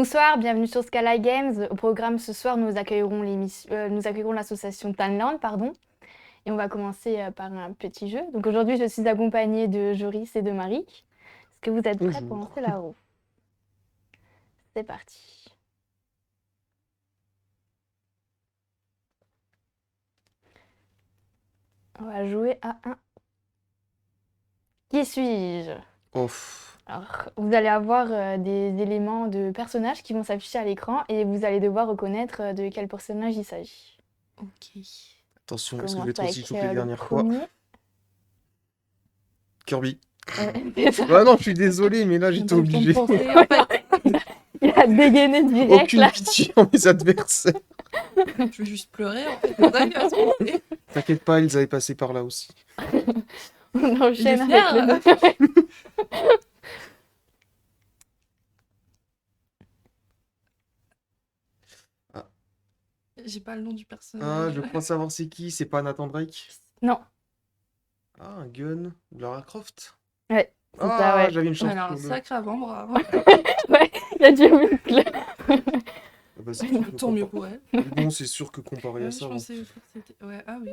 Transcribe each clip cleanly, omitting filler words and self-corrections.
Bonsoir, bienvenue sur Scala Games. Au programme ce soir, nous accueillerons l'association Tanland, pardon, et on va commencer par un petit jeu. Donc aujourd'hui, je suis accompagnée de Joris et de Marik. Est-ce que vous êtes prêts pour Bonjour. lancer la roue? C'est parti. On va jouer à un Qui suis-je? Off. Alors, vous allez avoir des éléments de personnages qui vont s'afficher à l'écran et vous allez devoir reconnaître de quel personnage il s'agit. Ok. Attention, On est-ce que je vais commence être aussi avec chaud que les le dernières fois? premier. Kirby. C'est ça. Ah non, je suis désolé, mais là j'étais obligé. Il a dégainé direct Aucune là. pitié en mes adversaires. Je vais juste pleurer en fait. C'est ça qui va se passer. T'inquiète pas, ils avaient passé par là aussi. On enchaîne Il est avec fier. le deuxième. J'ai pas le nom du Ah, personnage. je crois savoir c'est qui, c'est pas Nathan Drake? Non, Ah, un gun ou Lara Croft? ouais, c'est ça, Ah, ouais. j'avais une chance Alors, sur un deux. sacré avant-bras. Ouais, il y a du muscle. Ah bah, c'est sûr que Tant mieux pour elle. Mais bon, c'est sûr que comparé à Ouais, ça, je bon. pensais que c'était. Ouais, ah oui.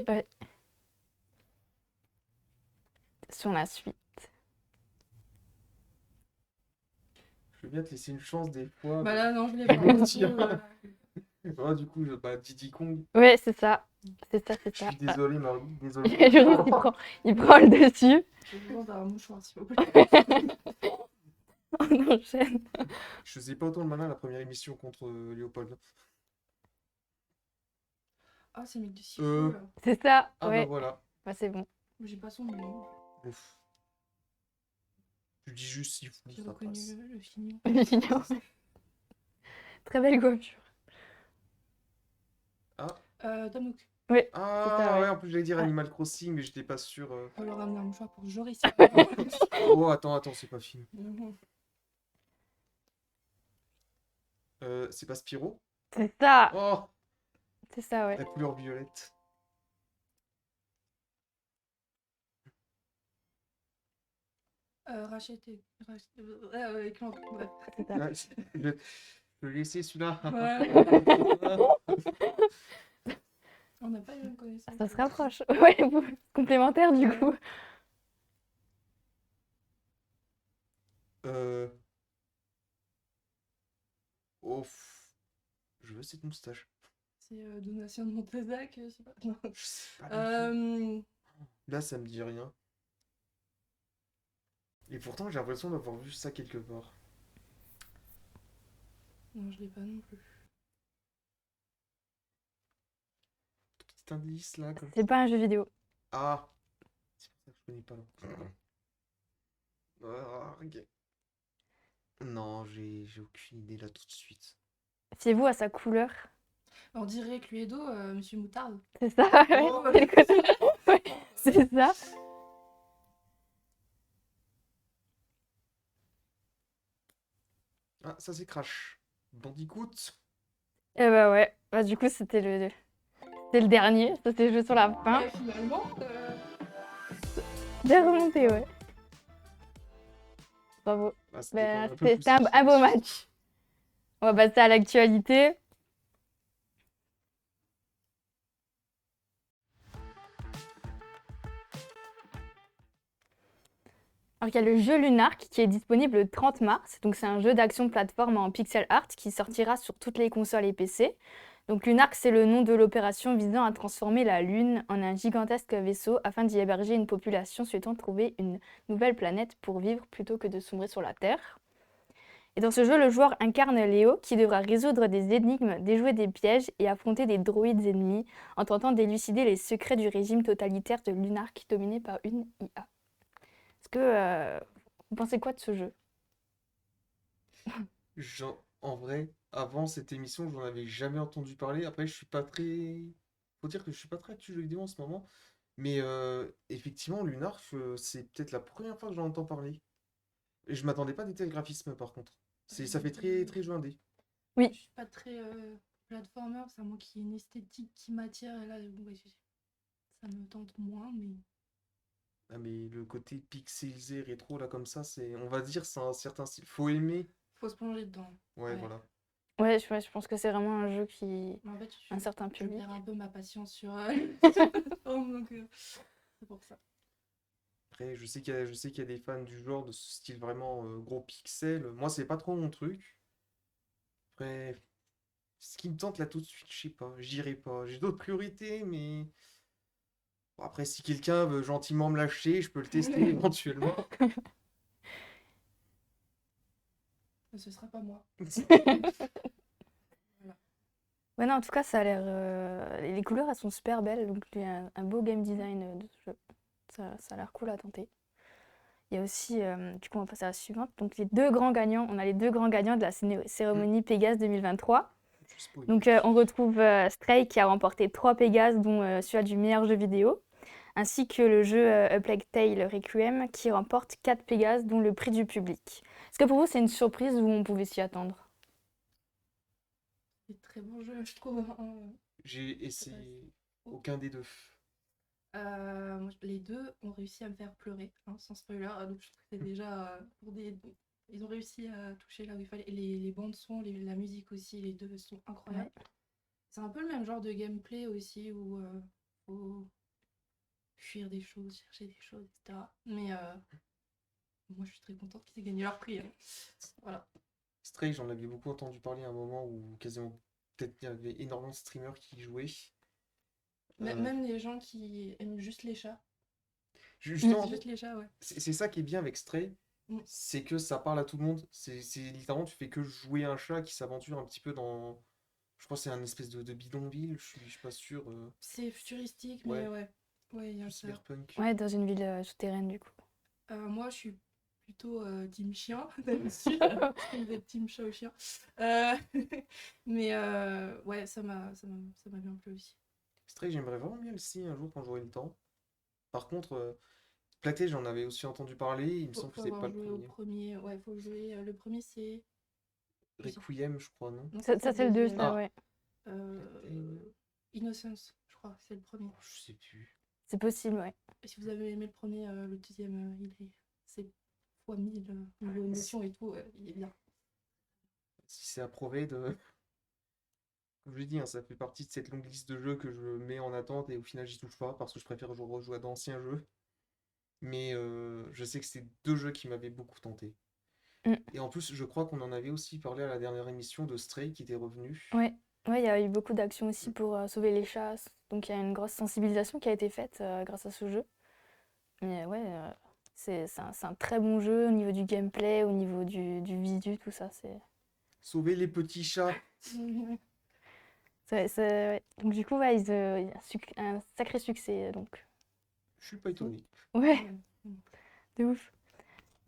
Sur la suite. Je veux bien te laisser une chance des fois. Bah mais- là, non, je l'ai Mais pas. bon, Du coup, tiens. Ah, du coup, bah, Diddy Kong. Ouais, c'est ça. C'est ça, c'est Je ça. suis désolé, Marie, désolé. Joris, il prend le dessus. j'ai besoin d'un mouchoir, s'il vous plaît. On enchaîne. Je faisais pas autant le malin la première émission contre Léopold. Ah, c'est mec de Sifu Euh. là. C'est ça, Ah bah ouais. voilà. Bah, c'est bon. J'ai pas son nom. Ouf. Je dis juste si vous J'ai ça reconnu passe. le chignon. Mignon. Très belle coiffure. Tom Nook. Ouais, Ah c'est ça, ouais. ouais, en plus j'allais dire Ah. Animal Crossing, mais j'étais pas sûr. On va leur ramener un mouchoir pour Joris. Oh, attends, c'est pas fini. C'est pas Spyro? C'est ça. Oh, C'est ça, ouais. la couleur violette. Rachel et. Clank. Ouais. C'est ça. Ah, je vais laisser celui-là. On n'a pas eu une connaissance. Ça se rapproche. Ouais, complémentaire du coup. Oh, je veux cette moustache. C'est Donatien de Montezac, je sais pas. Non. Je sais pas du tout. Euh... Là, ça me dit rien. Et pourtant, j'ai l'impression d'avoir vu ça quelque part. Non, je l'ai pas non plus. Petit indice là, comme C'est pas un jeu vidéo. Ah, c'est pour ça que je connais pas là. Ah, ok. Non, j'ai aucune idée là tout de suite. Fiez-vous à sa couleur. On dirait Cluedo, Monsieur Moutarde. C'est ça, ouais. Oh. C'est le côté- ouais, c'est ça. Ah, ça c'est Crash. Bandicoot. Et bah ouais. Bah du coup, c'était le dernier. Ça s'est joué sur la fin. Et finalement, Bien remonté, ouais. Bravo. Ah, c'était quand Bah, même un peu c'était un poussif. beau match. On va passer à l'actualité. Alors, il y a le jeu Lunark qui est disponible le 30 mars. Donc, c'est un jeu d'action plateforme en pixel art qui sortira sur toutes les consoles et PC. Donc, Lunark, c'est le nom de l'opération visant à transformer la Lune en un gigantesque vaisseau afin d'y héberger une population souhaitant trouver une nouvelle planète pour vivre plutôt que de sombrer sur la Terre. Et dans ce jeu, le joueur incarne Léo qui devra résoudre des énigmes, déjouer des pièges et affronter des droïdes ennemis en tentant d'élucider les secrets du régime totalitaire de Lunark dominé par une IA. Est-ce que vous pensez quoi de ce jeu? En vrai, avant cette émission, j'en avais jamais entendu parler. Après, je suis pas très. Faut dire que je suis pas très actu jeux vidéo en ce moment. Mais effectivement, Lunark, c'est peut-être la première fois que j'en entends parler. Et je m'attendais pas à des tels graphismes par contre. Ça fait très très jeu indé. je suis pas très platformer, c'est à moi qui ai une esthétique qui m'attire. Et là, bon, ouais, ça me tente moins, mais. Ah mais le côté pixelisé rétro là comme ça, on va dire c'est un certain style. Faut aimer. Faut se plonger dedans. Ouais, Ouais. voilà. Ouais, je pense que c'est vraiment un jeu qui Mais en fait, a un certain je public. perds un peu ma patience sur cette plateforme, donc c'est pour ça. Après, je sais qu'il y a des fans du genre de ce style vraiment gros pixel. Moi, c'est pas trop mon truc. Après, ce qui me tente là tout de suite, je sais pas, j'irai pas. J'ai d'autres priorités, mais bon, après, si quelqu'un veut gentiment me lâcher, je peux le tester éventuellement. Ce sera pas moi. Voilà. Ouais, non, en tout cas, ça a l'air. Les couleurs, elles sont super belles. Donc, il y a un beau game design de ce jeu. Ça a l'air cool à tenter. Il y a aussi, du coup, on va passer à la suivante. Donc, les deux grands gagnants. On a les deux grands gagnants de la Hmm, cérémonie Pégase 2023. je suis spoilé. Donc, on retrouve Stray qui a remporté 3 Pégases, dont celui du meilleur jeu vidéo, ainsi que le jeu A Plague Tale Requiem qui remporte 4 Pégases, dont le prix du public. Est-ce que pour vous, c'est une surprise ou on pouvait s'y attendre? C'est de très bon jeu, je trouve, hein. J'ai Je sais pas. essayé aucun des deux. Les deux ont réussi à me faire pleurer, hein, sans spoiler. Donc je trouve que c'est déjà pour des. Ils ont réussi à toucher là où il fallait. Et les bandes son, la musique aussi, les deux sont incroyables. Ouais. C'est un peu le même genre de gameplay aussi où faut fuir des choses, chercher des choses, etc. Mais moi je suis très contente qu'ils aient gagné leur prix, hein. Voilà. Stray, j'en avais beaucoup entendu parler à un moment où quasiment peut-être il y avait énormément de streamers qui y jouaient. Euh, Même les gens qui aiment juste les chats. Justement, en fait, Juste les chats, ouais. c'est ça qui est bien avec Stray, Mm. c'est que ça parle à tout le monde. C'est littéralement, tu fais que jouer un chat qui s'aventure un petit peu dans. Je crois que c'est un espèce de bidonville, je suis pas sûr. C'est futuristique, mais Ouais, ouais. Ouais, il y a plus ça. cyberpunk. Ouais, dans une ville souterraine, du coup. Moi, je suis plutôt team chien, d'habitude. Parce que vous êtes team chat ou chien. Euh, mais ouais, ça m'a bien plu aussi. Stray, j'aimerais vraiment bien le essayer un jour quand j'aurai le temps. Par contre, Plague j'en avais aussi entendu parler, il me semble que Faut c'est pas avoir le joué au premier. premier. Ouais, faut jouer. Le premier, c'est. Requiem, je crois, non? Non, Ça, c'est ça le c'est le 2, deuxième. ça, Ah, ouais. Plague Tale, Innocence, je crois, c'est le premier. je sais plus. C'est possible, ouais. Et si vous avez aimé le premier, le deuxième, c'est fois 1000 niveau émotion et tout, il est bien. Si c'est approuvé de. Comme je l'ai dit, hein, ça fait partie de cette longue liste de jeux que je mets en attente et au final j'y touche pas parce que je préfère rejouer à d'anciens jeux. Mais je sais que c'est deux jeux qui m'avaient beaucoup tenté. Mm. Et en plus, je crois qu'on en avait aussi parlé à la dernière émission de Stray qui était revenu. Ouais, ouais, il y a eu beaucoup d'actions aussi pour sauver les chats. Donc il y a une grosse sensibilisation qui a été faite grâce à ce jeu. Mais ouais, c'est un très bon jeu au niveau du gameplay, au niveau du visu, tout ça. Sauver les petits chats. Ouais. Donc du coup, ouais, il y a un sacré succès. Donc, Je suis pas étonné. ouais, Ouais. de ouf.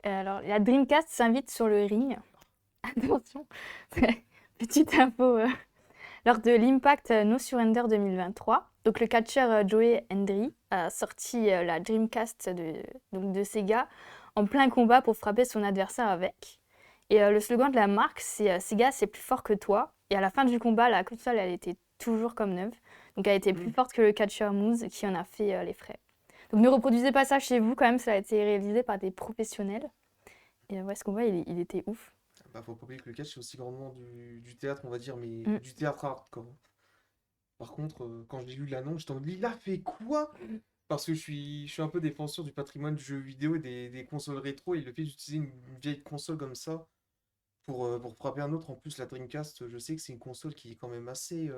Alors, la Dreamcast s'invite sur le ring. Attention, petite info. Lors de l'Impact No Surrender 2023, donc le catcheur Joey Hendry a sorti la Dreamcast donc de Sega en plein combat pour frapper son adversaire avec. Et le slogan de la marque, c'est Sega, c'est plus fort que toi. Et à la fin du combat, la console, elle était toujours comme neuve. Donc elle était plus Hmm. forte que le catcheur Moose qui en a fait les frais. Donc ne reproduisez pas ça chez vous quand même, ça a été réalisé par des professionnels. Et ouais, ce combat, il était ouf. Bah, faut pas oublier que le catch c'est aussi grandement du théâtre, on va dire, mais Mm. du théâtre hardcore. Par contre, quand j'ai lu l'annonce, j'étais en mode, il a fait quoi? Parce que je suis un peu défenseur du patrimoine du jeu vidéo et des consoles rétro, et le fait d'utiliser une vieille console comme ça pour frapper un autre, en plus la Dreamcast, je sais que c'est une console qui est quand même assez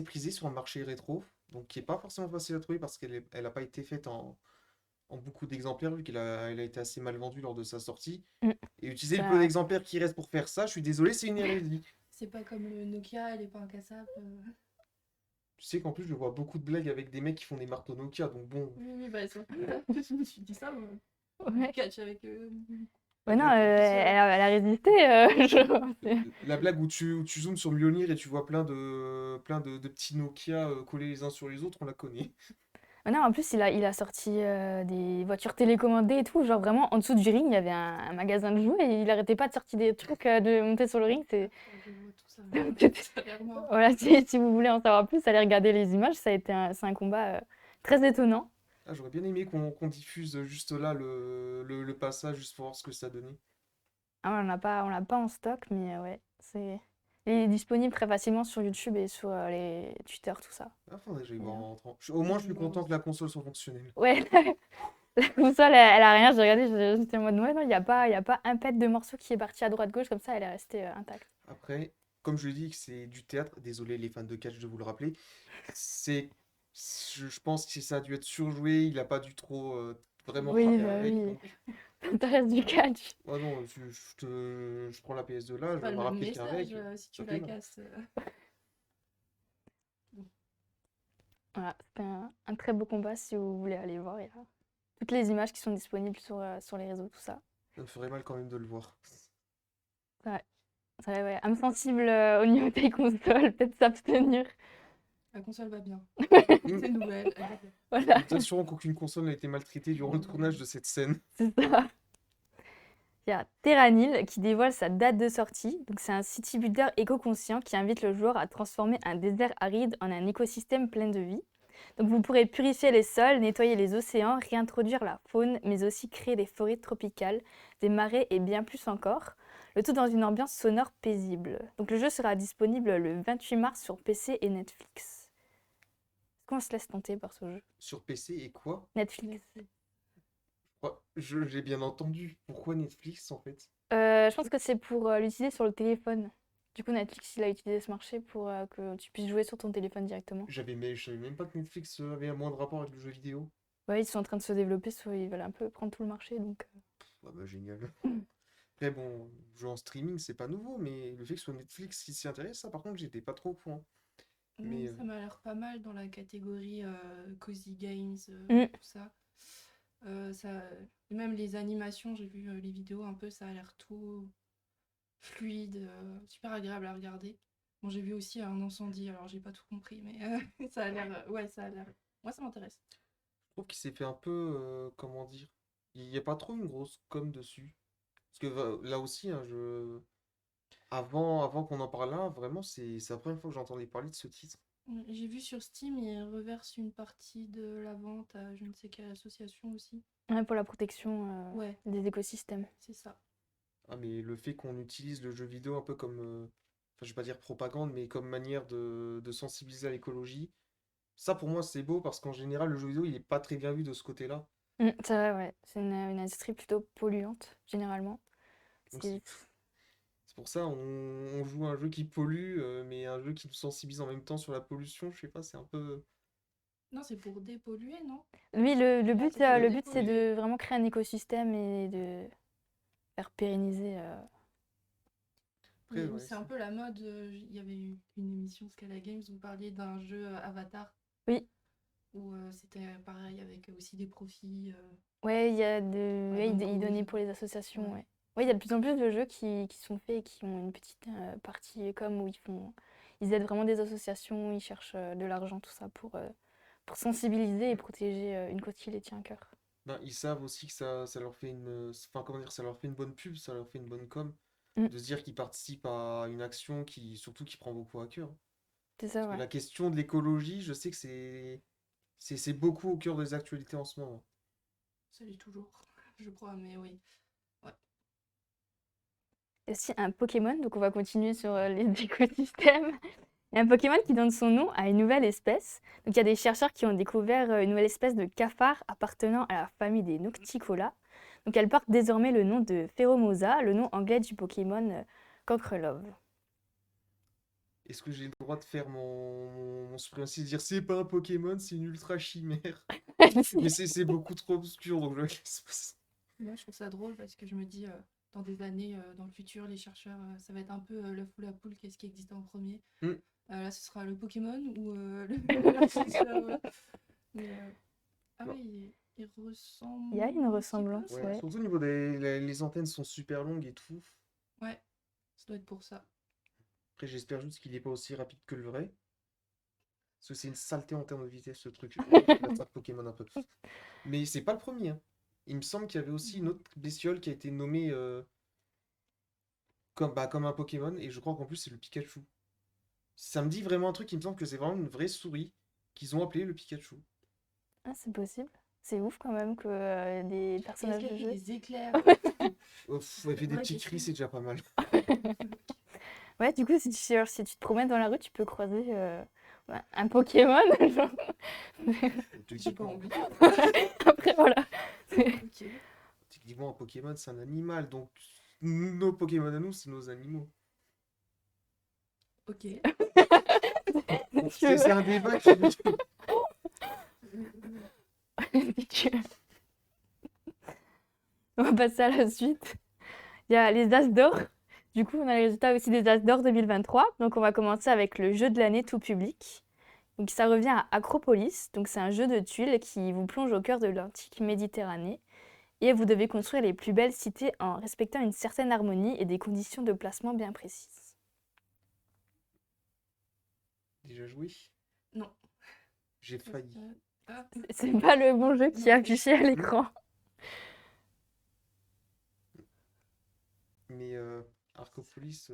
prisée sur le marché rétro, donc qui est pas forcément facile à trouver parce elle a pas été faite en beaucoup d'exemplaires, vu elle a été assez mal vendue lors de sa sortie. Mm. Et utiliser le peu Ça, d'exemplaires qui restent pour faire ça, je suis désolé, c'est une hérésie. C'est pas comme le Nokia, elle est pas incassable. Tu sais qu'en plus, je vois beaucoup de blagues avec des mecs qui font des marteaux Nokia, donc bon, Oui, oui, bah, je me suis dit ça, moi. ouais. Catch avec. Ouais, non, la, elle a résisté. la blague où tu zoomes sur Mjolnir et tu vois plein de petits Nokia collés les uns sur les autres, on la connaît. Ouais, non, en plus, il a sorti des voitures télécommandées et tout. Genre, vraiment, en dessous du ring, il y avait un magasin de jouets et il arrêtait pas de sortir des trucs, de monter sur le ring. Je vois tout ça. C'était- Ça a l'air marrant. Voilà, si vous voulez en savoir plus, allez regarder les images. C'est un combat très étonnant. Ah, j'aurais bien aimé qu'on diffuse juste là le passage, juste pour voir ce que ça donnait. Ah, on l'a pas en stock, mais ouais, c'est. Il est disponible très facilement sur YouTube et sur les Twitter, tout ça. Ah, faudrait que j'aille Et, voir en rentrant. Au moins, je suis Moi content que aussi. la console soit fonctionnelle. ouais, la console, elle a rien. J'ai regardé, j'étais en mode, ouais, non, il y a pas un pet de morceau qui est parti à droite-gauche, comme ça, elle est restée intacte. Après, comme je le dis que c'est du théâtre, désolé les fans de catch de vous le rappeler, c'est, je pense que ça a dû être surjoué, il a pas dû trop vraiment Oui, frapper bah avec, oui, donc ça reste du catch. ah non, je prends la PS2 là, je Pas me le rappelle qu'avec, message si ça tu fait la mal. casses. Bon. Voilà, c'était un très beau combat si vous voulez aller voir. Il y a toutes les images qui sont disponibles sur les réseaux, tout ça. Ça me ferait mal quand même de le voir. Ouais, ouais, âme sensible au niveau des consoles, peut-être s'abstenir. La console va bien. Mm. C'est nouvelle. Elle va bien. Voilà, Je t'assure qu'aucune console n'a été maltraitée durant le tournage de cette scène. c'est ça. Il y a Terranil qui dévoile sa date de sortie. Donc, c'est un city builder éco-conscient qui invite le joueur à transformer un désert aride en un écosystème plein de vie. Donc, vous pourrez purifier les sols, nettoyer les océans, réintroduire la faune, mais aussi créer des forêts tropicales, des marais et bien plus encore. Le tout dans une ambiance sonore paisible. Donc, le jeu sera disponible le 28 mars sur PC et Netflix. Est-ce qu'on se laisse tenter par ce jeu? Sur PC et quoi? Netflix. J'ai bien entendu. Pourquoi Netflix en fait? Je pense que c'est pour l'utiliser sur le téléphone. Du coup, Netflix, il a utilisé ce marché pour que tu puisses jouer sur ton téléphone directement. Je savais même pas que Netflix avait un moindre rapport avec le jeu vidéo. Ouais, ils sont en train de se développer, ils veulent un peu prendre tout le marché, donc... Ah bah génial. Après bon, jouer en streaming c'est pas nouveau, mais le fait que ce soit Netflix qui s'y intéresse, ça par contre j'étais pas trop au point. Mais Ça m'a l'air pas mal dans la catégorie Cozy Games, Mm, tout ça. Ça. Et même les animations, j'ai vu les vidéos un peu, ça a l'air tout fluide, super agréable à regarder. Bon, j'ai vu aussi un incendie, alors j'ai pas tout compris, mais ça a l'air. Ouais, ça a l'air. Moi, ça m'intéresse. je trouve qu'il s'est fait un peu, comment dire, il n'y a pas trop une grosse com dessus. Parce que là aussi, hein, avant qu'on en parle là, vraiment c'est la première fois que j'entendais parler de ce titre. J'ai vu sur Steam, ils reversent une partie de la vente à je ne sais quelle association aussi. ouais, pour la protection Ouais, des écosystèmes. c'est ça. Ah mais le fait qu'on utilise le jeu vidéo un peu comme, enfin je vais pas dire propagande, mais comme manière de sensibiliser à l'écologie, ça pour moi c'est beau parce qu'en général le jeu vidéo il est pas très bien vu de ce côté-là. C'est vrai, ouais. C'est une industrie plutôt polluante, généralement. Ce Donc qui est- c'est pour ça on joue à un jeu qui pollue, mais un jeu qui nous sensibilise en même temps sur la pollution, je sais pas, c'est un peu... Non, c'est pour dépolluer, non? Lui, le Ah, but, c'est pour le but, c'est dépolluer. de vraiment créer un écosystème et de faire pérenniser. Après ouais, C'est un peu la mode. Il y avait eu une émission Scala Games où vous parliez d'un jeu Avatar Oui, où c'était pareil avec aussi des profits. ouais, il y a de... Pour la ouais, bonne il donnait cause. pour les associations, Ouais. ouais. Ouais, il y a de plus en plus de jeux qui sont faits et qui ont une petite partie comme où ils aident vraiment des associations, ils cherchent de l'argent, tout ça, pour sensibiliser et protéger une cause qui les tient à cœur. ben, ils savent aussi que ça leur fait une, enfin comment dire, ça leur fait une bonne pub, ça leur fait une bonne com, Mm, de se dire qu'ils participent à une action qui, surtout qui prend beaucoup à cœur. c'est ça, Parce que ouais. la question de l'écologie, je sais que c'est beaucoup au cœur des actualités en ce moment. Ça l'est toujours, je crois, mais oui. Ouais. Il y a aussi un Pokémon, donc on va continuer sur les écosystèmes. Il y a un Pokémon qui donne son nom à une nouvelle espèce. Donc il y a des chercheurs qui ont découvert une nouvelle espèce de cafard appartenant à la famille des Nocticola. Donc elle porte désormais le nom de Pheromosa, le nom anglais du Pokémon Cancrelove. Est-ce que j'ai le droit de faire mon suprématie de dire c'est pas un Pokémon, c'est une ultra chimère? Mais c'est beaucoup trop obscur donc je le laisse passer. Moi, je trouve ça drôle parce que je me dis, dans des années, dans le futur, les chercheurs, ça va être un peu l'œuf ou la poule, qu'est-ce qui existait en premier? Hmm. Là, ce sera le Pokémon ou le chercheur, Mais, ah Non. oui, il Il y a ressemble une un petit peu. ressemblance, Ouais, ouais. surtout au niveau les antennes sont super longues et tout. Ouais, ça doit être pour ça. Après j'espère juste qu'il est pas aussi rapide que le vrai. Parce que c'est une saleté en termes de vitesse ce truc. Je ça Pokémon un peu. Mais c'est pas le premier, hein. Il me semble qu'il y avait aussi une autre bestiole qui a été nommée comme un Pokémon, et je crois qu'en plus c'est le Pikachu. Ça me dit vraiment un truc, il me semble que c'est vraiment une vraie souris qu'ils ont appelé le Pikachu. Ah, c'est possible. C'est ouf quand même que des Est-ce personnages qu'elle de fait jeu. des éclairs? Oh, elle fait des Vraie petits question. cris, c'est déjà pas mal. Ouais, du coup, si tu te promènes dans la rue, tu peux croiser ouais, un Pokémon. Genre. J'ai pas Techniquement, envie. Après, voilà. Ok. techniquement, un Pokémon, c'est un animal. Donc, nos Pokémon à nous, c'est nos animaux. Ok. Bon, Si tu veux. c'est un débat qui... Si tu veux. On va passer à la suite. Il y a les As d'or. Du coup, on a les résultats aussi des As d'or 2023. Donc, on va commencer avec le jeu de l'année tout public. Donc, ça revient à Acropolis. Donc, c'est un jeu de tuiles qui vous plonge au cœur de l'antique Méditerranée. Et vous devez construire les plus belles cités en respectant une certaine harmonie et des conditions de placement bien précises. Déjà joué? Non. J'ai failli. Ah, C'est pas le bon jeu qui est non. affiché à l'écran. Mais Arcopolis...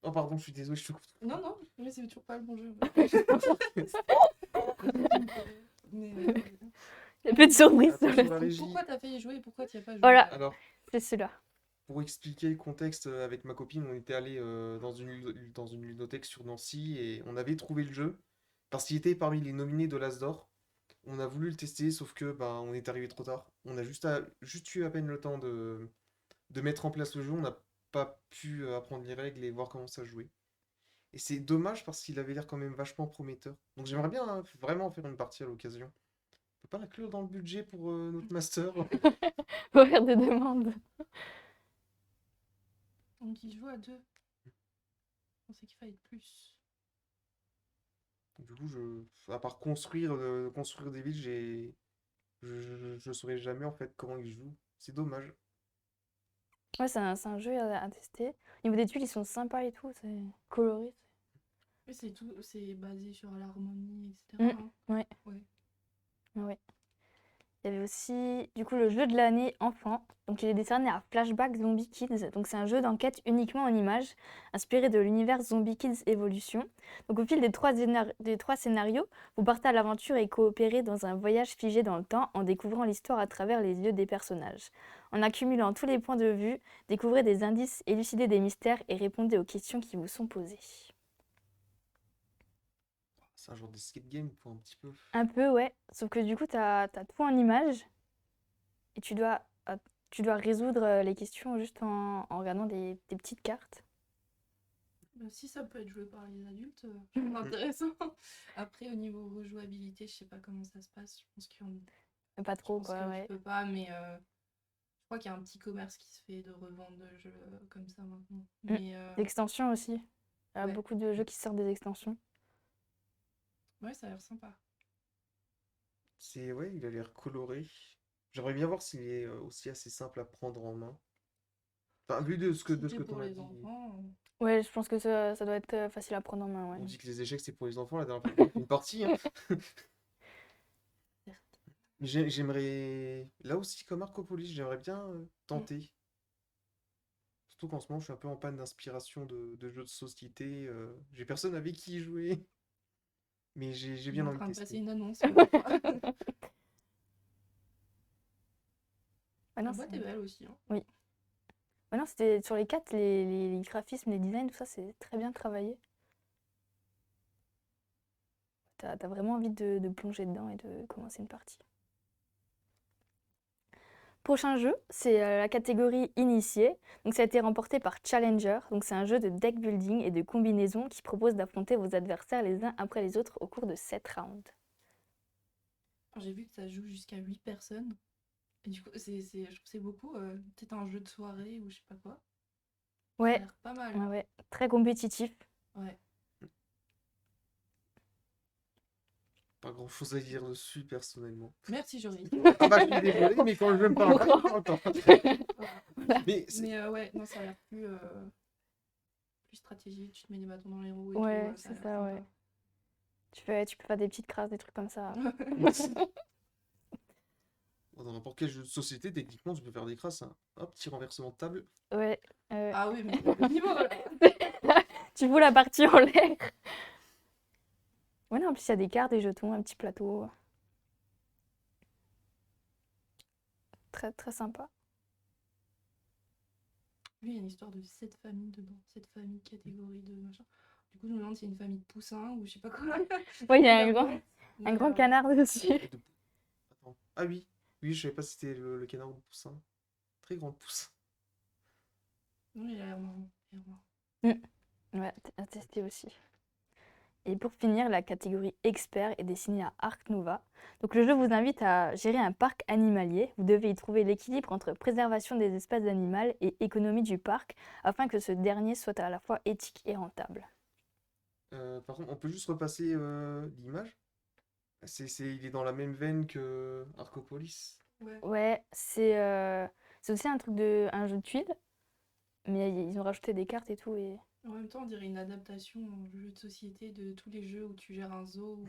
Oh, pardon, je suis désolé, je te coupe. Non, non, mais c'est toujours pas le bon jeu. Mais, Il y a peu de surprises sur Attention, le... la régie. pourquoi t'as failli jouer et pourquoi t'y as pas joué? Voilà, Alors, c'est celui-là. pour expliquer le contexte, avec ma copine, on était allé dans une ludothèque sur Nancy et on avait trouvé le jeu parce qu'il était parmi les nominés de l'As d'Or. On a voulu le tester, sauf que bah, on est arrivé trop tard. On a juste eu à peine le temps de mettre en place le jeu. On n'a pas pu apprendre les règles et voir comment ça jouait. Et c'est dommage parce qu'il avait l'air quand même vachement prometteur. Donc j'aimerais bien vraiment faire une partie à l'occasion. On peut pas l'inclure dans le budget pour notre master. Faut faire des demandes. Donc il joue à deux. Je pensais qu'il fallait plus. Du coup, à part construire des villes, je saurais jamais en fait comment ils jouent. C'est dommage. Ouais, c'est un jeu à tester. Au niveau des tuiles, ils sont sympas et tout, c'est coloré. Mais c'est tout, c'est basé sur l'harmonie, Mm, etc. hein. ouais, Ouais. ouais. Il y avait aussi, du coup, le jeu de l'année enfant. Donc, il est décerné à Flashback Zombie Kids. Donc, c'est un jeu d'enquête uniquement en images, inspiré de l'univers Zombie Kids Evolution. Donc, au fil des trois scénarios, vous partez à l'aventure et coopérez dans un voyage figé dans le temps en découvrant l'histoire à travers les yeux des personnages. En accumulant tous les points de vue, découvrez des indices, élucidez des mystères et répondez aux questions qui vous sont posées. C'est un genre d'escape game pour un petit peu. Un peu, ouais. Sauf que du coup, t'as tout en images et tu dois résoudre les questions juste en regardant des petites cartes. Bah, si ça peut être joué par les adultes, je trouve intéressant. Après, au niveau rejouabilité, je sais pas comment ça se passe. Je pense Mais pas je trop, pense quoi, que tu ouais. peux pas, mais je crois qu'il y a un petit commerce qui se fait de revente de jeux comme ça maintenant. Mm. Mais D'extensions aussi. Il y a ouais. beaucoup de jeux qui sortent des extensions. Ouais, ça a l'air sympa. Ouais, il a l'air coloré. J'aimerais bien voir s'il est aussi assez simple à prendre en main. Enfin, vu de ce Si de ce c'est que pour t'en as les dit. enfants, Ouais, je pense que ça doit être facile à prendre en main, ouais. On dit que les échecs c'est pour les enfants, la dernière fois qu'on a fait une partie, hein. certes. Mais j'aimerais. Là aussi, comme Arcopolis, j'aimerais bien tenter. Surtout qu'en ce moment, je suis un peu en panne d'inspiration de jeux de société. J'ai personne avec qui y jouer. Mais j'ai On est bien en envie de train de passer tester. une annonce. on va voir. Ouais, non, La boîte est belle aussi. Hein. Oui. Ouais, non, c'était sur les quatre, les graphismes, les designs, tout ça, c'est très bien travaillé. T'as vraiment envie de plonger dedans et de commencer une partie. Prochain jeu, c'est la catégorie initié. Donc ça a été remporté par Challenger. Donc c'est un jeu de deck building et de combinaison qui propose d'affronter vos adversaires les uns après les autres au cours de 7 rounds. Alors, j'ai vu que ça joue jusqu'à 8 personnes. Et du coup, je trouve que c'est beaucoup. Peut-être un jeu de soirée ou je sais pas quoi. Ça a Ouais, l'air pas mal. ouais, ouais. Très compétitif. Ouais. Pas grand chose à dire dessus, personnellement. Merci, Jory. Ah bah, je suis désolé, mais quand je me parle pas, il parle pas. Voilà. Mais c'est- Mais ouais, non, ça a l'air plus stratégique. Tu te mets des bâtons dans les roues et Ouais, tout. Ça a c'est l'air ça, ouais. Tu peux faire des petites crasses, des trucs comme ça. sympa. dans n'importe quel jeu de société, techniquement, tu peux faire des crasses. Hein. Hop, petit renversement de table. Ouais. Ah oui, mais le niveau là. Tu fous la partie en l'air. Ouais, non, en plus, il y a des cartes, des jetons, un petit plateau. Très, très sympa. Lui, il y a une histoire de 7 familles dedans, 7 familles, catégories de machin. Du coup, je me demande si c'est une famille de poussins ou je sais pas quoi. Ouais, il y a La un grand, boîte. un Mais grand canard dessus. Et de... Attends. Ah oui, oui, je savais pas si c'était le canard ou le poussin. Très grand poussin. non, il a l'air marrant. Il a l'air marrant. Ouais, à tester aussi. Et pour finir, la catégorie expert est destinée à Arc Nova. Donc le jeu vous invite à gérer un parc animalier. Vous devez y trouver l'équilibre entre préservation des espèces animales et économie du parc afin que ce dernier soit à la fois éthique et rentable. Par contre, on peut juste repasser l'image. Il est dans la même veine que Arcopolis. Ouais. Ouais, c'est aussi un jeu de tuiles, mais ils ont rajouté des cartes et tout. Et... En même temps, on dirait une adaptation en jeu de société de tous les jeux où tu gères un zoo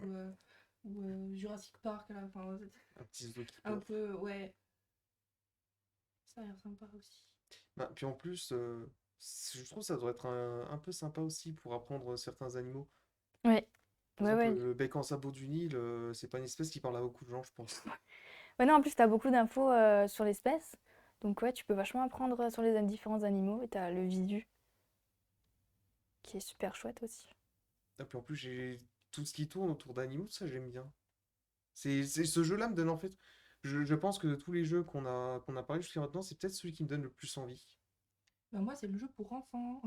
ou Jurassic Park à la fin. Un petit Un zookeeper. peu, ouais. Ça a l'air sympa aussi. Bah, puis en plus, je trouve que ça doit être un peu sympa aussi pour apprendre certains animaux. Ouais, Par ouais, exemple, ouais. le bec en sabot du Nil, c'est pas une espèce qui parle à beaucoup de gens, je pense. Ouais, non, en plus, tu as beaucoup d'infos sur l'espèce. Donc, ouais, tu peux vachement apprendre sur les différents animaux. Et tu as le visu, qui est super chouette aussi. Et puis en plus, j'ai tout ce qui tourne autour d'animaux, ça j'aime bien. Ce jeu-là me donne en fait. Je pense que de tous les jeux qu'on a parlé jusqu'à maintenant, c'est peut-être celui qui me donne le plus envie. Bah, moi, c'est le jeu pour enfants.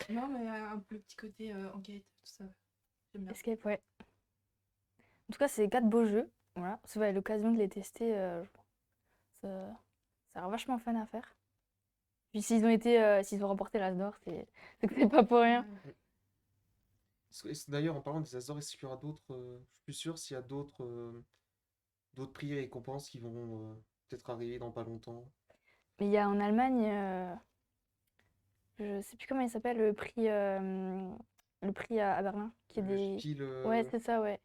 Non, mais un peu le petit côté enquête, tout ça. J'aime bien. Escape, ouais. En tout cas, c'est 4 beaux jeux. Voilà, si vous avez l'occasion de les tester, ça, ça a l'air vachement fun à faire. Puis s'ils ont remporté l'As d'or, c'est que c'est pas pour rien. Ouais. D'ailleurs, en parlant des Azores, est-ce qu'il y aura d'autres. Je suis plus sûr s'il y a d'autres prix et récompenses qui vont peut-être arriver dans pas longtemps. Mais il y a en Allemagne, je sais plus comment il s'appelle, le prix à Berlin, qui est Le des... Spiel, Ouais, c'est ça, ouais.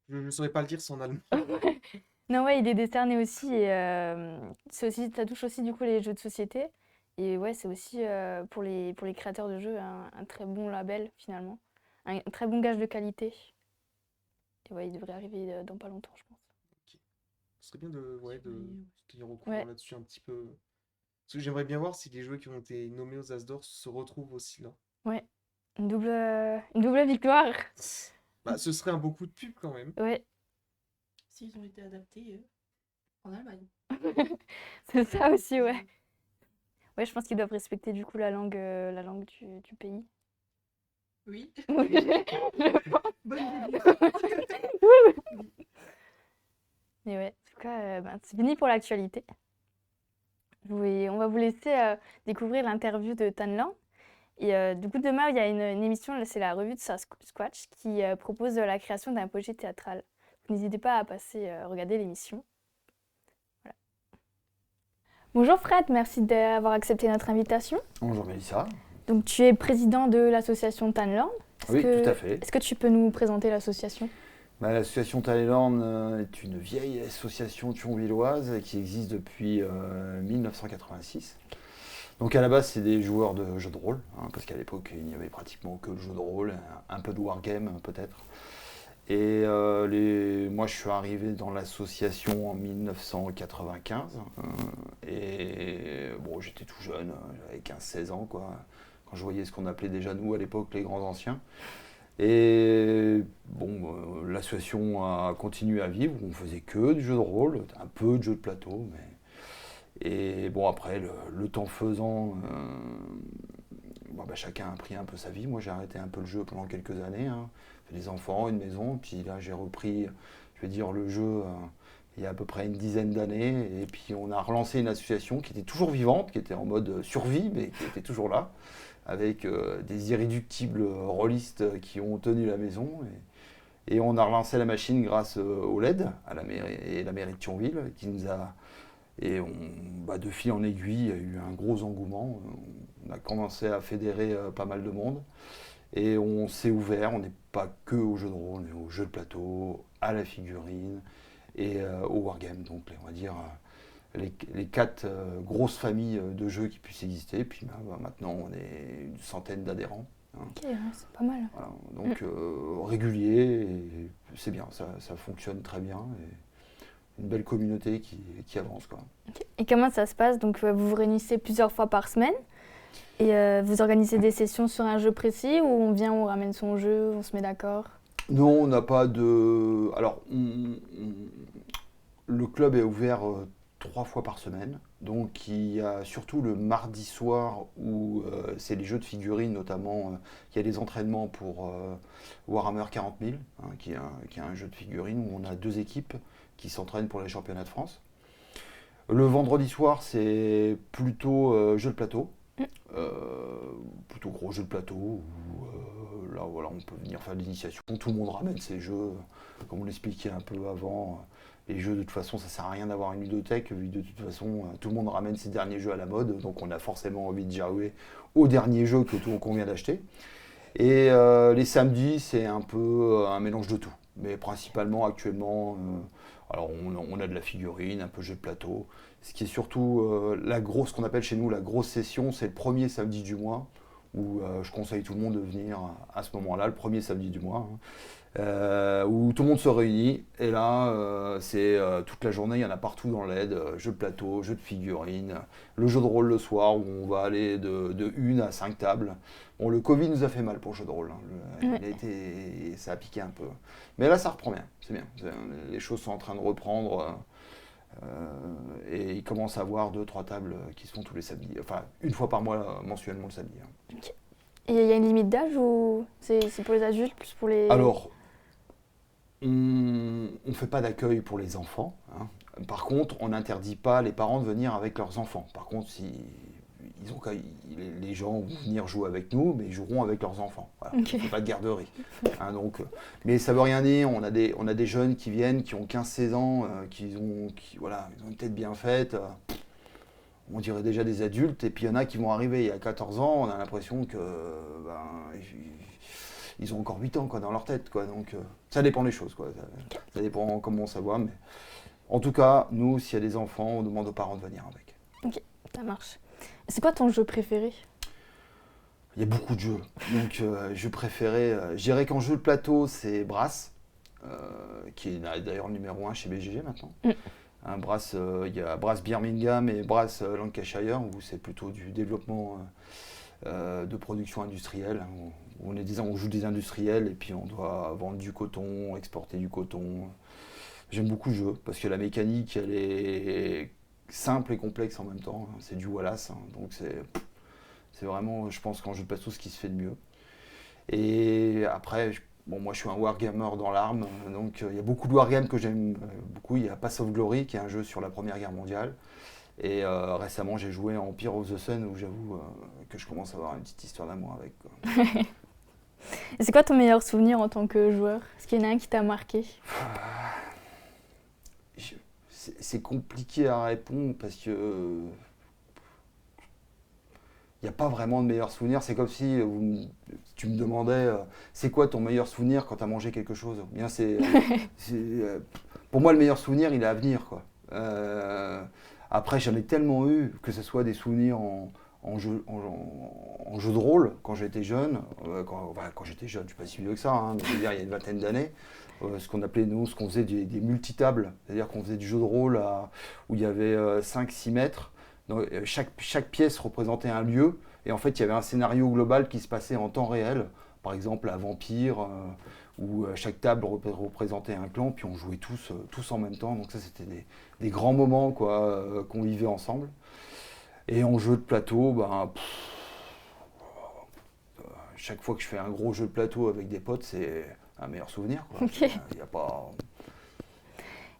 je ne saurais pas le dire, c'est en allemand. Non, ouais, il est décerné aussi et c'est aussi, ça touche aussi du coup les jeux de société. Et ouais, c'est aussi pour les créateurs de jeux un très bon label finalement, un très bon gage de qualité. Et ouais, il devrait arriver dans pas longtemps, je pense. Ok. Ce serait bien de Surveiller, ouais. tenir au courant Ouais, là-dessus un petit peu. Parce que j'aimerais bien voir si les jeux qui ont été nommés aux As d'or se retrouvent aussi là. ouais, une double victoire. Bah, ce serait un beau coup de pub quand même. Ouais, S'ils ont été adaptés en Allemagne. c'est ça aussi, ouais. Ouais, je pense qu'ils doivent respecter du coup la langue du pays. Oui. Oui, je pense. Bonne idée. Oui. Mais ouais, en tout cas, ben, c'est fini pour l'actualité. On va vous laisser découvrir l'interview de Tanlan. Et du coup, demain, il y a une émission, là, c'est la revue de Sasquatch, qui propose la création d'un projet théâtral. N'hésitez pas à passer regarder l'émission. Voilà. Bonjour Fred, merci d'avoir accepté notre invitation. Bonjour Mélissa. Donc, tu es président de l'association Tanland. Oui, tout à fait. Est-ce que tu peux nous présenter l'association? L'association Thaïlande est une vieille association thionvilloise qui existe depuis 1986. Donc à la base, c'est des joueurs de jeux de rôle, parce qu'à l'époque, il n'y avait pratiquement que le jeu de rôle, un peu de wargame peut-être. Et moi, je suis arrivé dans l'association en 1995. Et bon, j'étais tout jeune, j'avais 15-16 ans, quoi, quand je voyais ce qu'on appelait déjà nous à l'époque les grands anciens. Et bon, l'association a continué à vivre, on faisait que du jeu de rôle, un peu de jeu de plateau, mais... Et bon, après, le temps faisant, chacun a pris un peu sa vie. Moi, j'ai arrêté un peu le jeu pendant quelques années, J'ai des enfants, une maison, puis là, j'ai repris, je vais dire, le jeu il y a à peu près une dizaine d'années, et puis on a relancé une association qui était toujours vivante, qui était en mode survie, mais qui était toujours là, avec des irréductibles rôlistes qui ont tenu la maison. Et on a relancé la machine grâce au LED, à la mairie de Thionville, qui nous a... Et de fil en aiguille, il y a eu un gros engouement. On a commencé à fédérer pas mal de monde. Et on s'est ouvert, on n'est pas que aux jeux de rôle, mais aux jeux de plateau, à la figurine et au wargame. Donc on va dire les 4 grosses familles de jeux qui puissent exister. Puis maintenant, on est une centaine d'adhérents. Ok, ouais, c'est pas mal. Voilà, donc régulier, et c'est bien, ça fonctionne très bien. une belle communauté qui avance, quoi. Et comment ça se passe? Donc, vous vous réunissez plusieurs fois par semaine et vous organisez des sessions sur un jeu précis ou on vient, on ramène son jeu, on se met d'accord? Non, on n'a pas de. Alors, le club est ouvert 3 fois par semaine. Donc, il y a surtout le mardi soir où c'est les jeux de figurines, notamment. Il y a des entraînements pour Warhammer 40 000, hein, qui est un jeu de figurines où on a 2 équipes qui s'entraînent pour les championnats de France. Le vendredi soir, c'est plutôt jeu de plateau. Euh, Plutôt gros jeu de plateau où là voilà, on peut venir faire l'initiation, tout le monde ramène ses jeux, comme on l'expliquait un peu avant. Les jeux de toute façon ça sert à rien d'avoir une ludothèque vu de toute façon tout le monde ramène ses derniers jeux à la mode, donc on a forcément envie de jouer aux derniers jeux qu'on vient d'acheter. Et les samedis c'est un peu un mélange de tout, mais principalement actuellement alors on a de la figurine, un peu jeu de plateau. Ce qui est surtout ce qu'on appelle chez nous la grosse session, c'est le premier samedi du mois, où je conseille tout le monde de venir à ce moment-là, le premier samedi du mois, hein, où tout le monde se réunit. Et là, c'est toute la journée, il y en a partout dans l'aide, jeux de plateau, jeux de figurines, le jeu de rôle le soir, où on va aller de 1 à 5 tables. Bon, le Covid nous a fait mal pour le jeu de rôle, hein. Ça a piqué un peu. Mais là, ça reprend bien, c'est bien. Les choses sont en train de reprendre. Et il commence à avoir 2-3 tables qui se font tous les samedis, enfin une fois par mois mensuellement le samedi, hein. Ok. Et il y a une limite d'âge ou c'est pour les adultes, plus pour les... Alors, on ne fait pas d'accueil pour les enfants, hein. Par contre, on n'interdit pas les parents de venir avec leurs enfants. Par contre, les gens vont venir jouer avec nous, mais ils joueront avec leurs enfants. Voilà. Ok. Il n'y a pas de garderie, hein, donc, mais ça ne veut rien dire. On a des jeunes qui viennent, qui ont 15-16 ans, voilà, ils ont une tête bien faite. On dirait déjà des adultes. Et puis il y en a qui vont arriver il y a 14 ans, on a l'impression que ils ont encore 8 ans quoi, dans leur tête, quoi. Donc ça dépend des choses, quoi. Ça dépend comment ça va. Mais en tout cas, nous, s'il y a des enfants, on demande aux parents de venir avec. Ok, ça marche. C'est quoi ton jeu préféré? Il y a beaucoup de jeux. Donc, jeu préféré, je dirais qu'en jeu de plateau, c'est Brass, qui est d'ailleurs le numéro 1 chez BGG maintenant. Un Brass, il y a Brass Birmingham et Brass Lancashire, où c'est plutôt du développement de production industrielle, hein, où on joue des industriels et puis on doit vendre du coton, exporter du coton. J'aime beaucoup le jeu, parce que la mécanique, elle est simple et complexe en même temps, hein. C'est du Wallace, hein, donc c'est vraiment, je pense, qu'en jeu de plateau, ce qui se fait de mieux. Et après, moi je suis un wargamer dans l'arme, donc il y a beaucoup de wargames que j'aime beaucoup. Il y a Pass of Glory, qui est un jeu sur la Première Guerre mondiale. Et récemment, j'ai joué en Empire of the Sun, où j'avoue que je commence à avoir une petite histoire d'amour avec, quoi. Et c'est quoi ton meilleur souvenir en tant que joueur? Est-ce qu'il y en a un qui t'a marqué? C'est compliqué à répondre parce que il n'y a pas vraiment de meilleur souvenir. C'est comme si tu me demandais c'est quoi ton meilleur souvenir quand tu as mangé quelque chose. Bien, pour moi, le meilleur souvenir, il est à venir, quoi. Après, j'en ai tellement eu, que ce soit des souvenirs en jeu de rôle quand j'étais jeune. Quand j'étais jeune, je ne suis pas si vieux que ça, hein, mais je veux dire, il y a une vingtaine d'années. Ce qu'on appelait, nous, ce qu'on faisait des multitables, c'est-à-dire qu'on faisait du jeu de rôle où il y avait 5-6 mètres. Donc, chaque pièce représentait un lieu, et en fait il y avait un scénario global qui se passait en temps réel, par exemple un vampire, où chaque table représentait un clan, puis on jouait tous en même temps, donc ça c'était des grands moments, quoi, qu'on vivait ensemble. Et en jeu de plateau, chaque fois que je fais un gros jeu de plateau avec des potes, c'est un meilleur souvenir, quoi. Ok. Y a pas...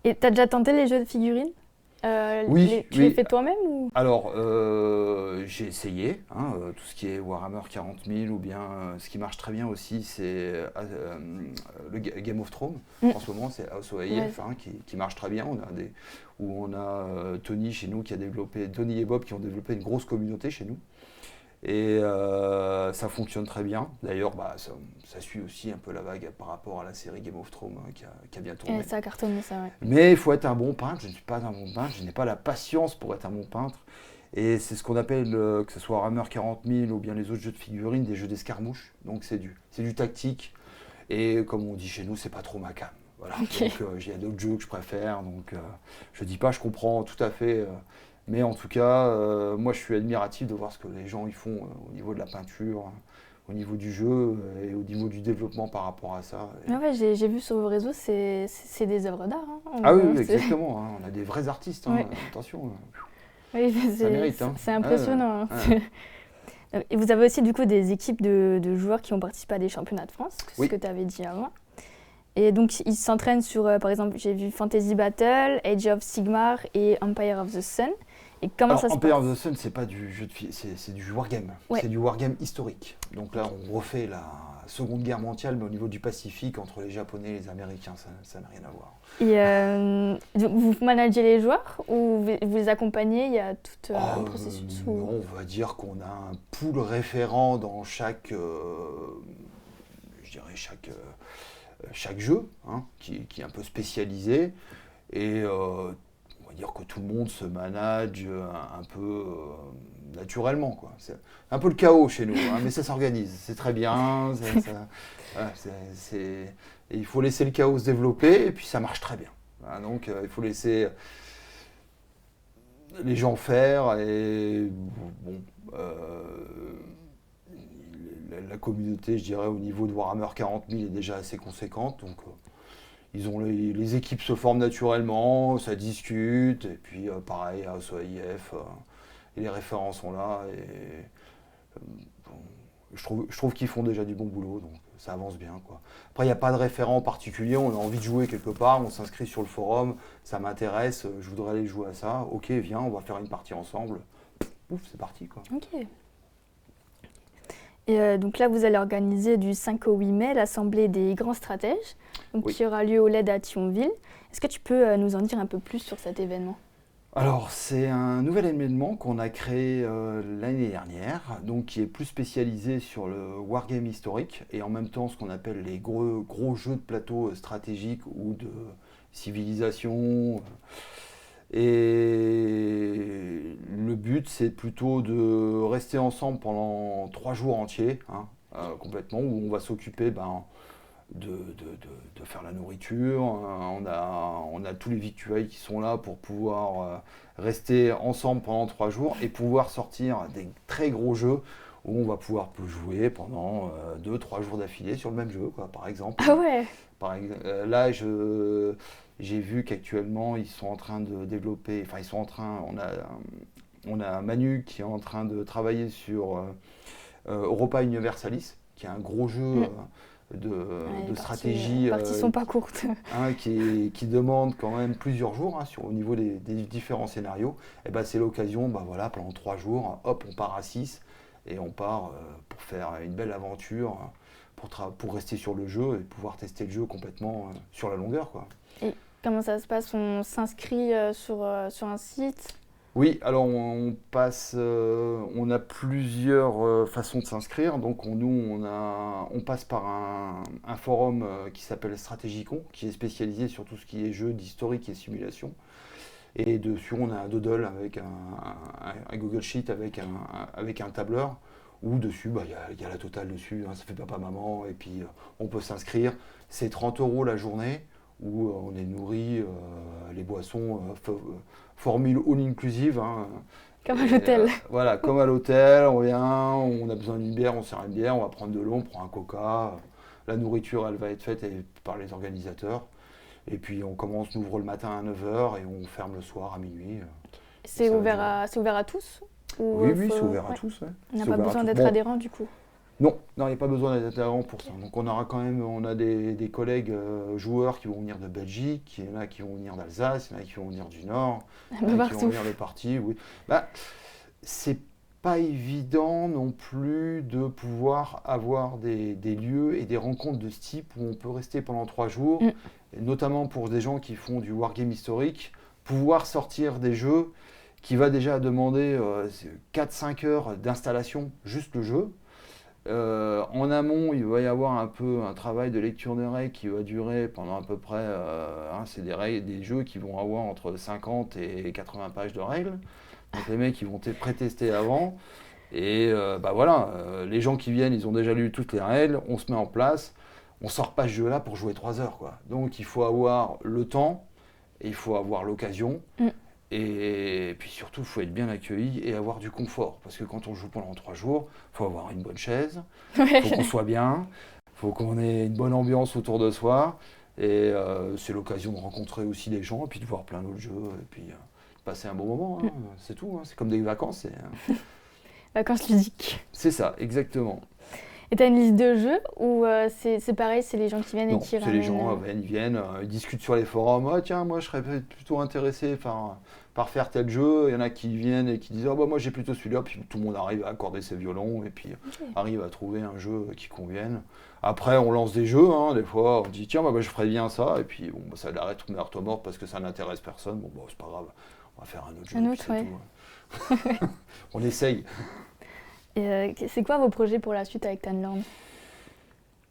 Et t'as déjà tenté les jeux de figurines? Oui, Tu oui. les fais toi-même ou... Alors, j'ai essayé, hein, tout ce qui est Warhammer 40 000, ou bien ce qui marche très bien aussi, c'est le Game of Thrones. En ce moment, c'est House of AF, hein, qui marche très bien. On a Tony chez nous Tony et Bob qui ont développé une grosse communauté chez nous. Et ça fonctionne très bien. D'ailleurs, ça suit aussi un peu la vague par rapport à la série Game of Thrones, hein, qui a bien tourné. Et ça a cartonné, ça, ouais. Mais il faut être un bon peintre. Je ne suis pas un bon peintre. Je n'ai pas la patience pour être un bon peintre. Et c'est ce qu'on appelle, que ce soit Warhammer 40 000 ou bien les autres jeux de figurines, des jeux d'escarmouche. Donc c'est du tactique. Et comme on dit chez nous, c'est pas trop ma came. Voilà. Ok. Donc il y a d'autres jeux que je préfère. Donc je dis pas, je comprends tout à fait. Mais en tout cas, moi je suis admiratif de voir ce que les gens ils font au niveau de la peinture, au niveau du jeu et au niveau du développement par rapport à ça. Et- Ah ouais, j'ai vu sur vos réseaux, c'est des œuvres d'art, hein. Ah oui, oui, C'est- exactement, hein. On a des vrais artistes, hein. Ouais. Attention, Oui, ça mérite. Hein. c'est impressionnant, hein. Ouais. Et vous avez aussi du coup des équipes de joueurs qui ont participé à des championnats de France, ce Oui. que tu avais dit avant. Et donc ils s'entraînent sur, par exemple, j'ai vu Fantasy Battle, Age of Sigmar et Empire of the Sun. Et comment Alors, ça se Empire passe? of the Sun, c'est pas du jeu de c'est du wargame. Ouais. C'est du wargame historique. Donc là, on refait la Seconde Guerre mondiale, mais au niveau du Pacifique, entre les Japonais et les Américains, ça n'a rien à voir. Et donc, vous managez les joueurs ou vous les accompagnez? Il y a tout un processus ou... Non, on va dire qu'on a un pool référent dans chaque, je dirais chaque jeu, hein, qui est un peu spécialisé. Et on va dire que tout le monde se manage un peu naturellement, quoi. C'est un peu le chaos chez nous, hein, mais ça s'organise, c'est très bien. Voilà, et il faut laisser le chaos se développer et puis ça marche très bien. Voilà, donc il faut laisser les gens faire et bon, la communauté, je dirais, au niveau de Warhammer 40 000 est déjà assez conséquente, donc ils ont les équipes se forment naturellement, ça discute, et puis pareil, à OSOAIF, et les référents sont là, et bon, je trouve qu'ils font déjà du bon boulot, donc ça avance bien, quoi. Après, il n'y a pas de référent en particulier, on a envie de jouer quelque part, on s'inscrit sur le forum, ça m'intéresse, je voudrais aller jouer à ça, ok, viens, on va faire une partie ensemble, ouf, c'est parti, quoi. Ok. Et donc là, vous allez organiser du 5 au 8 mai l'Assemblée des grands stratèges, donc, Oui. qui aura lieu au LED à Thionville. Est-ce que tu peux nous en dire un peu plus sur cet événement? Alors, c'est un nouvel événement qu'on a créé l'année dernière, donc qui est plus spécialisé sur le wargame historique et en même temps ce qu'on appelle les gros jeux de plateau stratégiques ou de civilisation. Et le but, c'est plutôt de rester ensemble pendant 3 jours entiers, hein, complètement, où on va s'occuper de faire la nourriture. On a tous les victuailles qui sont là pour pouvoir rester ensemble pendant 3 jours et pouvoir sortir des très gros jeux où on va pouvoir jouer pendant 2-3 jours d'affilée sur le même jeu, quoi, par exemple. Ah ouais. Là, j'ai vu qu'actuellement, ils sont en train de développer, enfin, on a Manu qui est en train de travailler sur Europa Universalis, qui est un gros jeu de stratégie Les parties sont pas courtes. hein, qui demande quand même plusieurs jours, hein, au niveau des différents scénarios. Et ben, c'est l'occasion, ben, voilà, pendant 3 jours, hop, on part à 6 et on part pour faire une belle aventure, pour rester sur le jeu et pouvoir tester le jeu complètement sur la longueur, quoi. Et comment ça se passe? On s'inscrit sur un site? Oui, alors on a plusieurs façons de s'inscrire. Donc on passe par un forum qui s'appelle Stratégicon, qui est spécialisé sur tout ce qui est jeux d'historique et simulation. Et dessus, on a un doodle avec un Google Sheet avec un tableur, où dessus, bah, y a la totale dessus, hein, ça fait papa-maman, et puis on peut s'inscrire. C'est 30 € la journée, où on est nourri, les boissons, formule all inclusive, hein. Comme à Et, l'hôtel. voilà, comme à l'hôtel, on vient, on a besoin d'une bière, on sert une bière, on va prendre de l'eau, on prend un coca. La nourriture, elle va être faite par les organisateurs. Et puis on ouvre le matin à 9h et on ferme le soir à minuit. C'est ça va ouvert à tous? Ou, Oui, c'est ouvert à ouais. tous. Ouais. On n'a C'est pas ouvert à besoin tous. d'être Bon, adhérent du coup. non, il n'y a pas besoin d'être adhérent pour ça. Donc on a des collègues joueurs qui vont venir de Belgique, il y en a qui vont venir d'Alsace, il y en a qui vont venir du Nord, Un il y peu en a qui vont partout. venir de parties. Oui. Bah, c'est pas évident non plus de pouvoir avoir des lieux et des rencontres de ce type où on peut rester pendant 3 jours, Mm. et notamment pour des gens qui font du wargame historique, pouvoir sortir des jeux qui va déjà demander 4-5 heures d'installation, juste le jeu. En amont, il va y avoir un peu un travail de lecture des règles qui va durer pendant à peu près, c'est des jeux qui vont avoir entre 50 et 80 pages de règles. Donc les mecs ils vont pré-tester avant. Et bah voilà, les gens qui viennent, ils ont déjà lu toutes les règles, on se met en place, on sort pas ce jeu-là pour jouer 3 heures, quoi. Donc il faut avoir le temps, et il faut avoir l'occasion, et puis surtout il faut être bien accueilli et avoir du confort. Parce que quand on joue pendant 3 jours, il faut avoir une bonne chaise, il faut qu'on soit bien, il faut qu'on ait une bonne ambiance autour de soi, et c'est l'occasion de rencontrer aussi des gens, et puis de voir plein d'autres jeux, et puis passer un bon moment, hein. C'est tout, hein. C'est comme des vacances, Vacances ludiques. c'est ça, exactement. Et t'as une liste de jeux ou c'est pareil, c'est les gens qui viennent et Non, qui c'est les gens ramènent, ils viennent, ils discutent sur les forums. Ah, tiens, moi je serais plutôt intéressé par faire tel jeu. Il y en a qui viennent et qui disent ah, bah, moi j'ai plutôt celui-là. Puis tout le monde arrive à accorder ses violons et puis arrive à trouver un jeu qui convienne. Après, on lance des jeux. Hein, des fois, on dit tiens, bah, je ferais bien ça. Et puis bon, bah, ça l'arrête tout meurtre mort parce que ça n'intéresse personne. Bon, bah, c'est pas grave, on va faire un autre jeu. Un et autre, puis c'est tout. On essaye. Et c'est quoi vos projets pour la suite avec Tanland?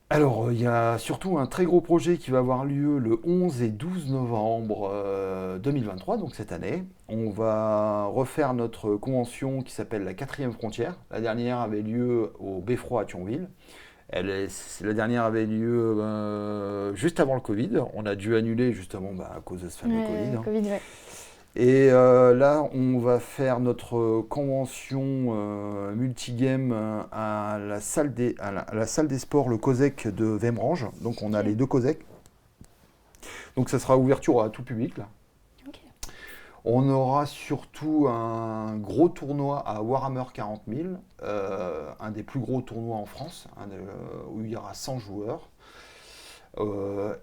Alors, il y a surtout un très gros projet qui va avoir lieu le 11 et 12 novembre 2023, donc cette année. On va refaire notre convention qui s'appelle la 4e frontière. La dernière avait lieu au Beffroi à Thionville. La dernière avait lieu juste avant le Covid. On a dû annuler justement à cause de ce fameux Covid, hein. Covid, ouais. Et là, on va faire notre convention multigame à la salle des sports, le COSEC de Vemrange. Donc on a les 2 COSEC. Donc ça sera ouverture à tout public, là. Ok. On aura surtout un gros tournoi à Warhammer 40 000, un des plus gros tournois en France, où il y aura 100 joueurs.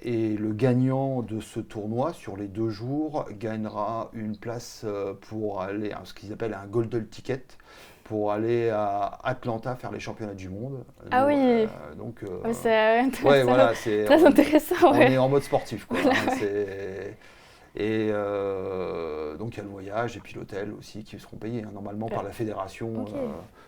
Et le gagnant de ce tournoi, sur les 2 jours, gagnera une place pour aller, ce qu'ils appellent un Golden Ticket, pour aller à Atlanta faire les championnats du monde. Ah oui. Donc, C'est ouais, voilà, c'est, très intéressant. on Ouais. est en mode sportif, quoi, Voilà. hein, et donc il y a le voyage et puis l'hôtel aussi qui seront payés, hein, normalement par la fédération. Ok.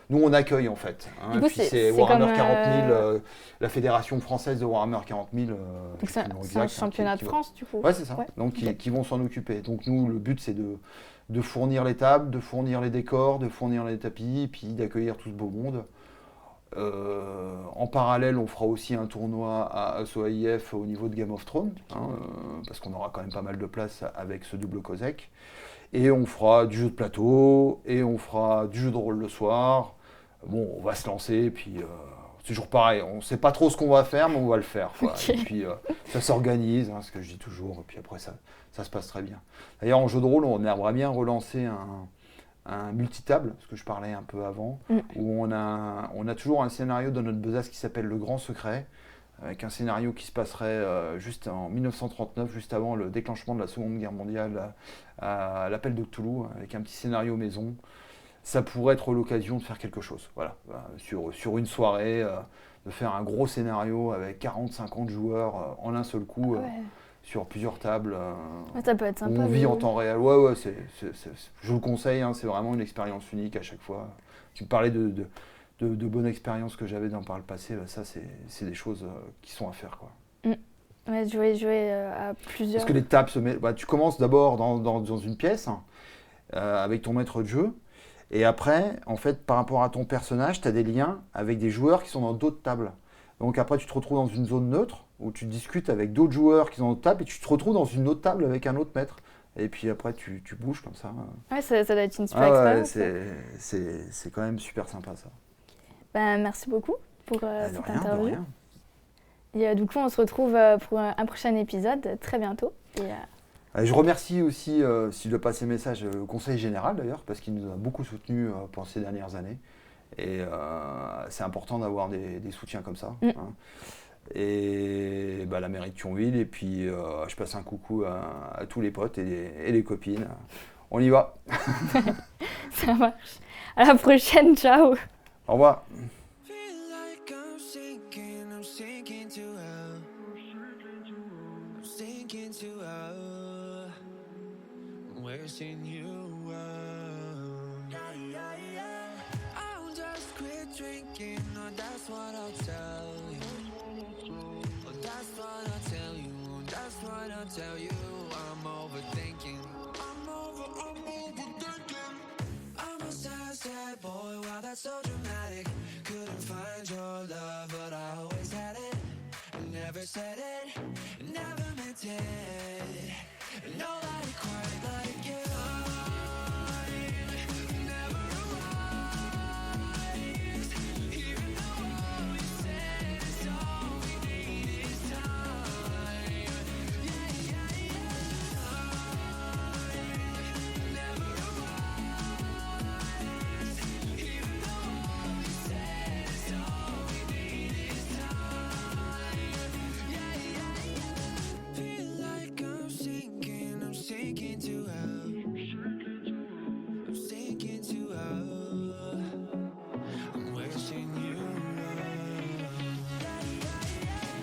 Nous on accueille en fait, hein, Du coup, et puis c'est c'est Warhammer comme, 40 000, la fédération française de Warhammer 40 000. Donc j'ai c'est plus le nom un exact, hein, championnat de va- France, du coup. Ouais, c'est ça. Ouais. Donc Ok. qui vont s'en occuper. Donc nous le but c'est de fournir les tables, de fournir les décors, de fournir les tapis, puis d'accueillir tout ce beau monde. En parallèle, on fera aussi un tournoi à SOAIF au niveau de Game of Thrones, hein, parce qu'on aura quand même pas mal de place avec ce double COSEC. Et on fera du jeu de plateau, et on fera du jeu de rôle le soir. Bon, on va se lancer, puis c'est toujours pareil. On ne sait pas trop ce qu'on va faire, mais on va le faire, quoi. Ok. Et puis ça s'organise, hein, ce que je dis toujours, et puis après ça se passe très bien. D'ailleurs, en jeu de rôle, on aimerait bien relancer un multitable, ce que je parlais un peu avant, où on a toujours un scénario dans notre besace qui s'appelle Le Grand Secret, avec un scénario qui se passerait juste en 1939, juste avant le déclenchement de la Seconde Guerre mondiale, à l'appel de Cthulhu, avec un petit scénario maison. Ça pourrait être l'occasion de faire quelque chose, voilà, sur une soirée, de faire un gros scénario avec 40-50 joueurs en un seul coup, Ouais. sur plusieurs tables. Ouais, ça peut être Où sympa. on vit en temps réel. Ouais, je vous le conseille, hein, c'est vraiment une expérience unique à chaque fois. Tu me parlais de bonnes expériences que j'avais par le passé, bah, ça c'est des choses qui sont à faire, quoi. Ouais, jouer à plusieurs. Parce que les tables se mettent. Bah, tu commences d'abord dans une pièce, hein, avec ton maître de jeu, et après, en fait, par rapport à ton personnage, tu as des liens avec des joueurs qui sont dans d'autres tables. Donc après, tu te retrouves dans une zone neutre où tu discutes avec d'autres joueurs qui sont dans d'autres tables et tu te retrouves dans une autre table avec un autre maître. Et puis après, tu bouges comme ça. Ouais, ça doit être une super Ah ouais, expérience. c'est quand même super sympa, ça. Ben, merci beaucoup pour De cette rien, de interview. rien. Et du coup, on se retrouve pour un prochain épisode très bientôt. Et, Je remercie aussi, s'il doit passer message, le Conseil Général d'ailleurs, parce qu'il nous a beaucoup soutenus pendant ces dernières années. Et c'est important d'avoir des soutiens comme ça, hein. Et bah, la mairie de Thionville, et puis je passe un coucou à tous les potes et les copines. On y va. ça marche. À la prochaine, ciao. Au revoir. Feel like I'm sinking to hell. I'm sinking to hell. Wishing you well. I'll just quit drinking, or that's what I'll tell you. Or that's what I'll tell you. That's what I'll tell you. I'm overthinking. I'm overthinking. I'm a sad boy, wow, that's so dramatic. Couldn't find your love, but I always had it. And never said it, never meant it. Nobody quite like you. Time never arrives, even though all we said is all we need is time. Yeah, yeah, yeah. Time never arrives, even though all we said is all we need is time. Yeah, yeah, yeah. Feel like I'm sinking to hell. I'm sinking to hell. I'm wishing you well. Yeah, yeah,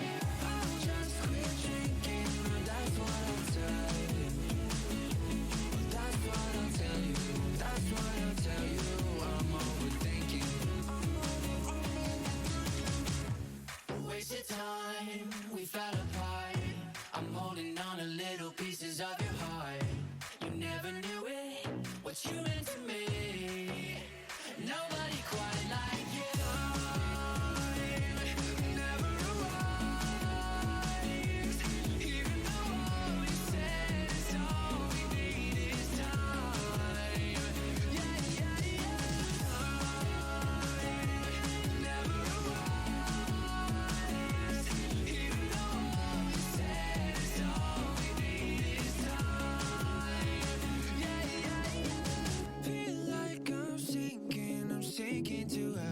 yeah. I'll just quit drinking. That's what I'll tell you. That's what I'll tell you. That's what I'll tell you. I'm overthinking. Wasted time, we fell apart. I'm holding on to little pieces of your heart. You never knew it, what you meant to me. Nobody quite like you. Time never arrives, even though all we said is all we need is time. Yeah, yeah, yeah. Time never arrives, even though all we said is all we need is time. Yeah, yeah, yeah. Feel like I'm sinking to hell.